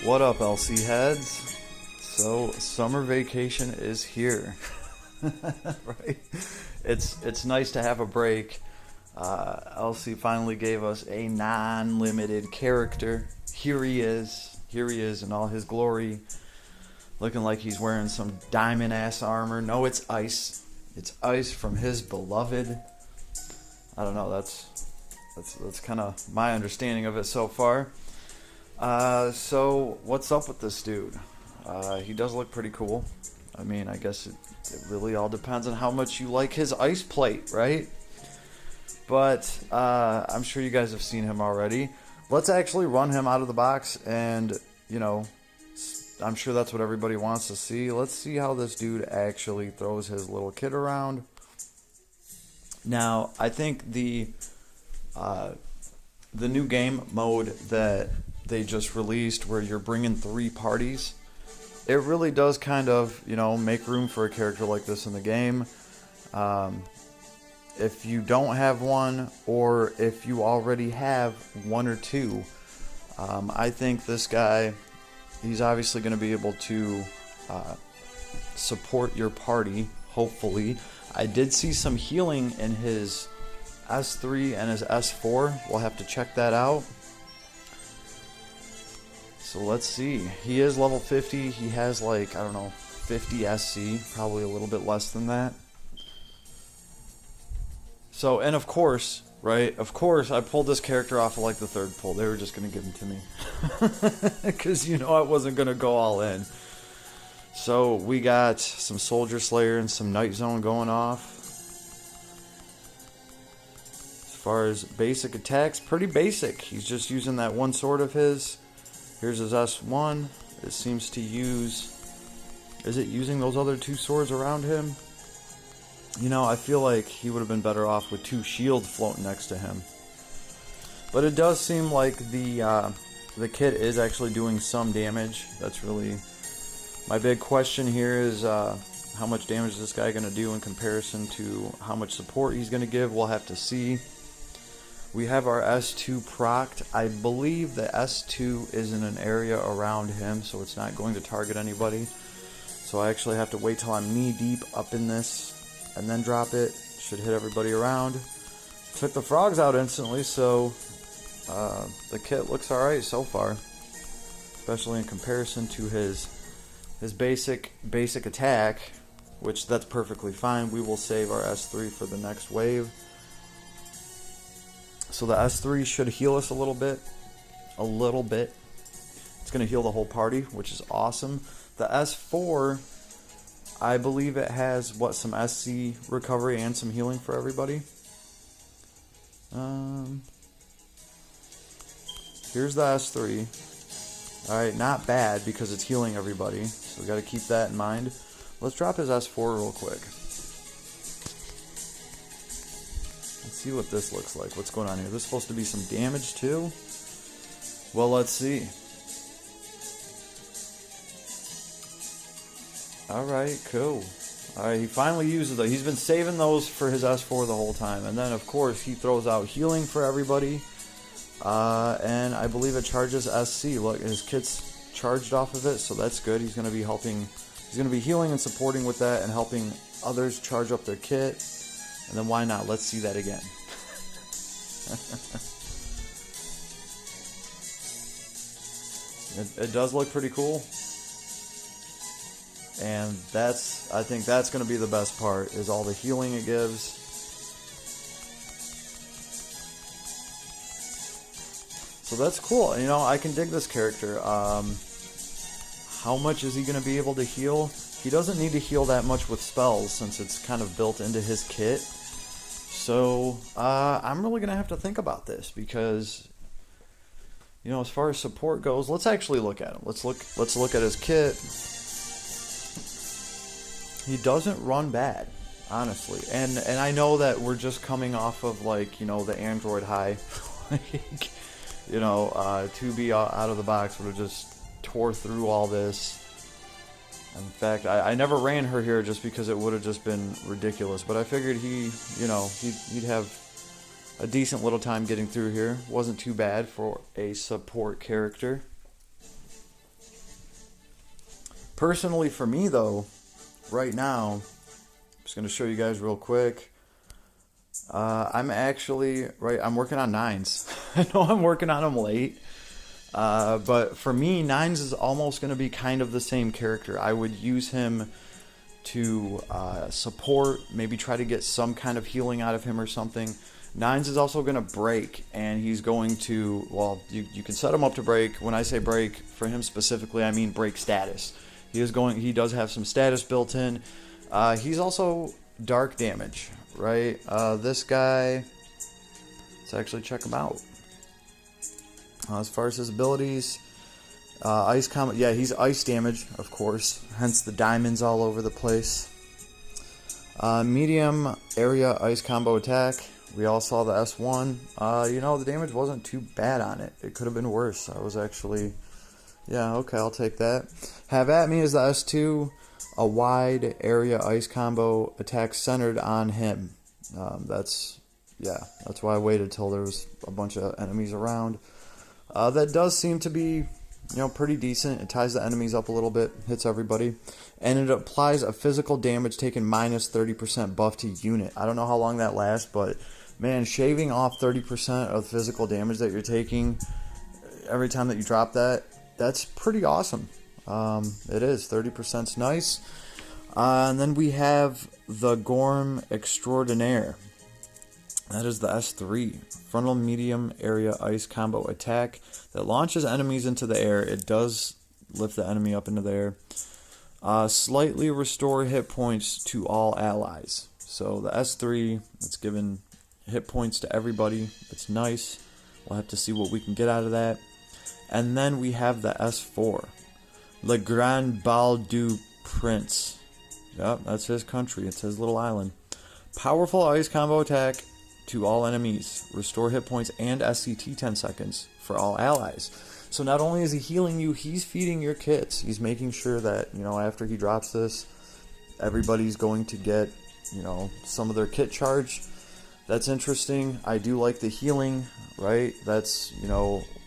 What up, LC heads? So summer vacation is here, right? It's nice to have a break. LC finally gave us a non-limited character. Here he is. Here he is in all his glory, looking like he's wearing some diamond ass armor. No, it's ice. It's ice from his beloved. I don't know. That's kind of my understanding of it so far. So what's up with this dude? He does look pretty cool. I mean, I guess it really all depends on how much you like his ice plate, right? But I'm sure you guys have seen him already. Let's actually run him out of the box, and I'm sure that's what everybody wants to see. Let's see how this dude actually throws his little kid around. Now, I think the new game mode that they just released, where you're bringing 3 parties, it really does kind of, make room for a character like this in the game. If you don't have one, or if you already have 1 or 2, I think this guy, he's obviously going to be able to support your party, hopefully. I did see some healing in his S3 and his S4. We'll have to check that out. So let's see. He is level 50. He has 50 SC, probably a little bit less than that. So, and of course, right? Of course, I pulled this character off of the 3rd pull. They were just going to give him to me. Because, I wasn't going to go all in. So, we got some Soldier Slayer and some Night Zone going off. As far as basic attacks, pretty basic. He's just using that one sword of his. Here's his S1. It seems to use... Is it using those other 2 swords around him? I feel like he would have been better off with 2 shields floating next to him. But it does seem like the kit is actually doing some damage. That's really... My big question here is how much damage is this guy going to do in comparison to how much support he's going to give. We'll have to see. We have our S2 procced. I believe the S2 is in an area around him, so it's not going to target anybody. So I actually have to wait till I'm knee deep up in this and then drop it. Should hit everybody around. Took the frogs out instantly, so the kit looks alright so far. Especially in comparison to his basic attack, which that's perfectly fine. We will save our S3 for the next wave. So the S3 should heal us a little bit. It's going to heal the whole party, which is awesome. The S4, I believe it has, some SC recovery and some healing for everybody. Here's the S3. Alright, not bad because it's healing everybody. So we got to keep that in mind. Let's drop his S4 real quick. Let's see what this looks like. What's going on here? This is supposed to be some damage too? Well, let's see. Alright, cool. Alright, he finally uses those. He's been saving those for his S4 the whole time. And then, of course, he throws out healing for everybody. And I believe it charges SC. Look, his kit's charged off of it, so that's good. He's going to be helping. He's going to be healing and supporting with that and helping others charge up their kit. And then why not? Let's see that again. It does look pretty cool. And I think that's going to be the best part, is all the healing it gives. So that's cool. I can dig this character. How much is he going to be able to heal? He doesn't need to heal that much with spells, since it's kind of built into his kit. So I'm really going to have to think about this, because as far as support goes, let's actually look at him. Let's look at his kit. He doesn't run bad, honestly. And I know that we're just coming off of the Android high. To be out of the box would have just tore through all this. In fact, I never ran her here just because it would have just been ridiculous. But I figured he'd have a decent little time getting through here. Wasn't too bad for a support character. Personally, for me though, right now, I'm just going to show you guys real quick. I'm actually, I'm working on 9s. I know I'm working on them late. But for me, 9s is almost going to be kind of the same character. I would use him to support, maybe try to get some kind of healing out of him or something. 9s is also going to break, and he's going to, well, you can set him up to break. When I say break, for him specifically, I mean break status. He does have some status built in. He's also dark damage, right? This guy, let's actually check him out. As far as his abilities, ice combo, yeah, he's ice damage, of course, hence the diamonds all over the place. Medium area ice combo attack. We all saw the S1. You know, the damage wasn't too bad on it. It could have been worse. I was actually, yeah, okay, I'll take that. Have at me is the S2, a wide area ice combo attack centered on him. That's why I waited till there was a bunch of enemies around. That does seem to be, pretty decent. It ties the enemies up a little bit, hits everybody, and it applies a physical damage taken minus 30% buff to unit. I don't know how long that lasts, but man, shaving off 30% of physical damage that you're taking every time that you drop that, that's pretty awesome. It is. 30%'s nice. And then we have the Grom Extraordinaire. That is the S3. Frontal medium area ice combo attack that launches enemies into the air. It does lift the enemy up into the air. Slightly restore hit points to all allies. So the S3, it's given hit points to everybody. It's nice. We'll have to see what we can get out of that. And then we have the S4. Le Grand Bal du Prince. Yep, that's his country. It's his little island. Powerful ice combo attack to all enemies. Restore hit points and SCT 10 seconds for all allies. So not only is he healing you, he's feeding your kits. He's making sure that, after he drops this, everybody's going to get, some of their kit charge. That's interesting. I do like the healing, right? That's,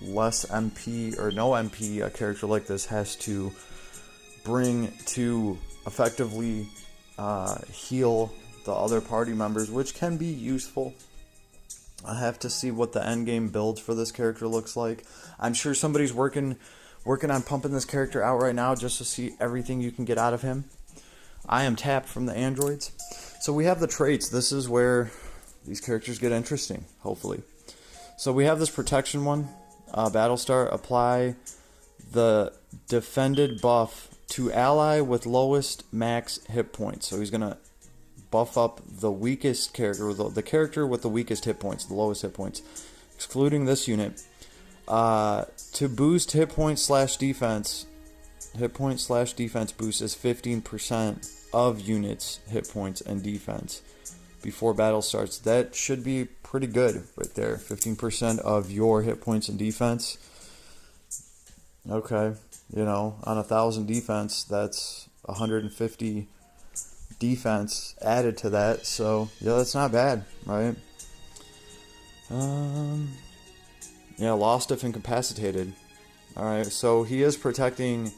less MP or no MP a character like this has to bring to effectively heal the other party members, which can be useful. I have to see what the end game build for this character looks like. I'm sure somebody's working on pumping this character out right now just to see everything you can get out of him. I am tapped from the androids. So we have the traits. This is where these characters get interesting, hopefully. So we have this protection one. Battle start, apply the defended buff to ally with lowest max hit points. So he's going to buff up the weakest character, the character with the weakest hit points, the lowest hit points, excluding this unit. To boost hit point / defense, hit point / defense boost is 15% of units hit points and defense before battle starts. That should be pretty good right there. 15% of your hit points and defense. Okay, on 1,000 defense, that's 150 defense added to that. So yeah, that's not bad, right? Lost if incapacitated. Alright, so he is protecting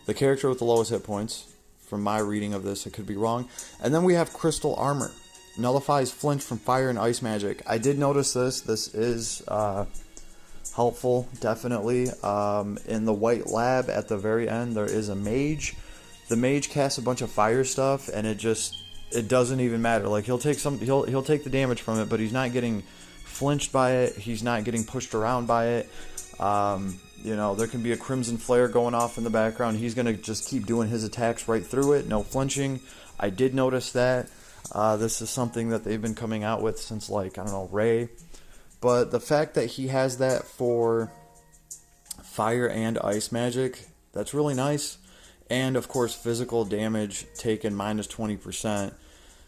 the character with the lowest hit points. From my reading of this, it could be wrong. And then we have crystal armor. Nullifies flinch from fire and ice magic. I did notice this. This is helpful, definitely. In the white lab at the very end, there is a mage. The mage casts a bunch of fire stuff, and it doesn't even matter. Like he'll take the damage from it, but he's not getting flinched by it. He's not getting pushed around by it. There can be a crimson flare going off in the background. He's gonna just keep doing his attacks right through it. No flinching. I did notice that. This is something that they've been coming out with since, Ray. But the fact that he has that for fire and ice magic, that's really nice. And, of course, physical damage taken minus 20%.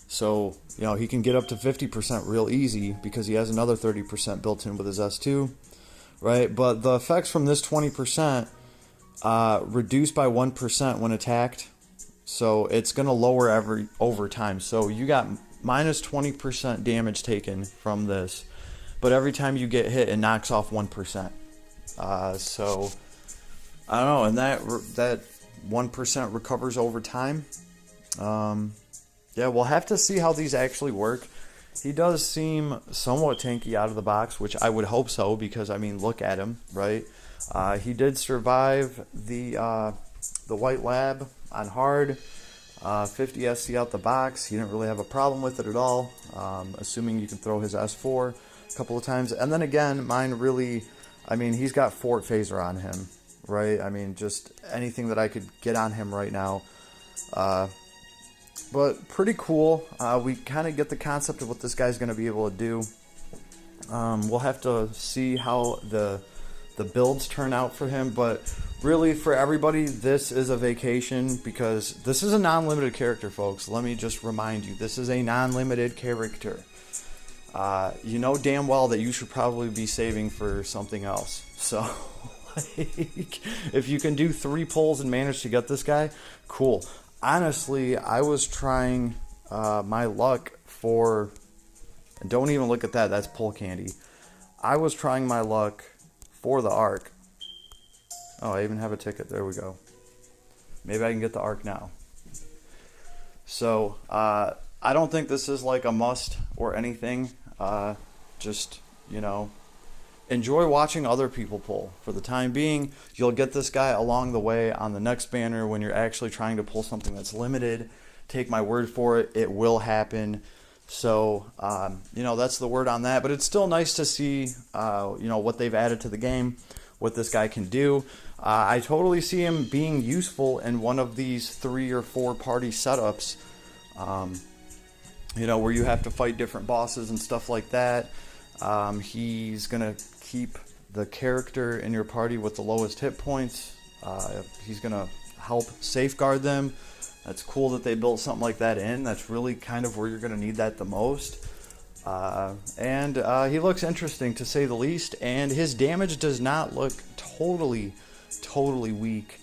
So, he can get up to 50% real easy because he has another 30% built in with his S2. Right? But the effects from this 20% reduce by 1% when attacked. So it's going to lower over time. So you got minus 20% damage taken from this. But every time you get hit, it knocks off 1%. So, I don't know. And that 1% recovers over time. Yeah, we'll have to see how these actually work. He does seem somewhat tanky out of the box, which I would hope so, because, I mean, look at him, right? He did survive the White Lab on hard. 50 SC out the box. He didn't really have a problem with it at all, assuming you can throw his S4 a couple of times. And then again, mine really, I mean, he's got Fort Phaser on him, right? I mean, just anything that I could get on him right now. But pretty cool. We kind of get the concept of what this guy's going to be able to do. We'll have to see how the builds turn out for him, but really for everybody, this is a vacation, because this is a non-limited character, folks. Let me just remind you, this is a non-limited character. You know damn well that you should probably be saving for something else. So, like, if you can do 3 pulls and manage to get this guy, cool. Honestly, I was trying my luck for... Don't even look at that. That's pull candy. I was trying my luck for the Arc. Oh, I even have a ticket. There we go. Maybe I can get the Arc now. So, I don't think this is like a must or anything. Just, you know, enjoy watching other people pull. For the time being, you'll get this guy along the way on the next banner when you're actually trying to pull something that's limited. Take my word for it. It will happen. So, you know, that's the word on that. But it's still nice to see, you know, what they've added to the game, what this guy can do. I totally see him being useful in one of these 3 or 4 party setups, you know, where you have to fight different bosses and stuff like that. He's going to keep the character in your party with the lowest hit points. He's going to help safeguard them. That's cool that they built something like that in. That's really kind of where you're going to need that the most. And he looks interesting, to say the least. And his damage does not look totally weak.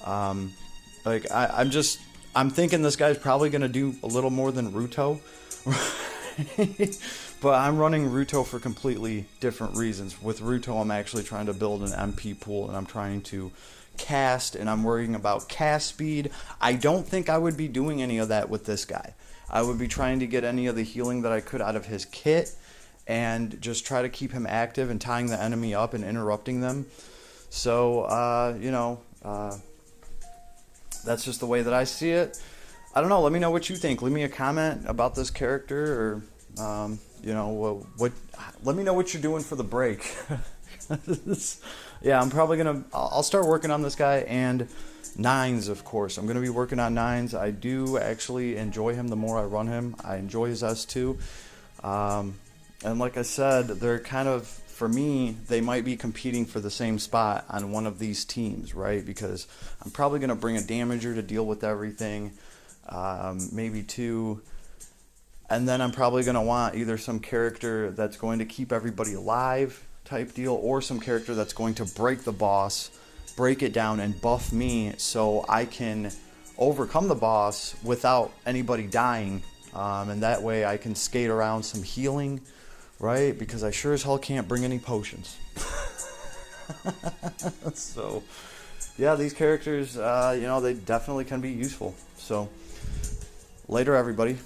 Like, I'm thinking this guy's probably going to do a little more than Ruto. But I'm running Ruto for completely different reasons. With Ruto, I'm actually trying to build an MP pool, and I'm trying to cast, and I'm worrying about cast speed. I don't think I would be doing any of that with this guy. I would be trying to get any of the healing that I could out of his kit, and just try to keep him active and tying the enemy up and interrupting them. So, you know, that's just the way that I see it. I don't know. Let me know what you think. Leave me a comment about this character, or, you know, let me know what you're doing for the break. Yeah, I'm probably going to... I'll start working on this guy, and 9s, of course. I'm going to be working on 9s. I do actually enjoy him the more I run him. I enjoy his S2. And like I said, they're kind of... For me, they might be competing for the same spot on one of these teams, right? Because I'm probably going to bring a damager to deal with everything. Maybe 2. And then I'm probably going to want either some character that's going to keep everybody alive type deal, or some character that's going to break the boss, break it down, and buff me so I can overcome the boss without anybody dying. And that way I can skate around some healing, right? Because I sure as hell can't bring any potions. So, yeah, these characters, you know, they definitely can be useful. So, later, everybody.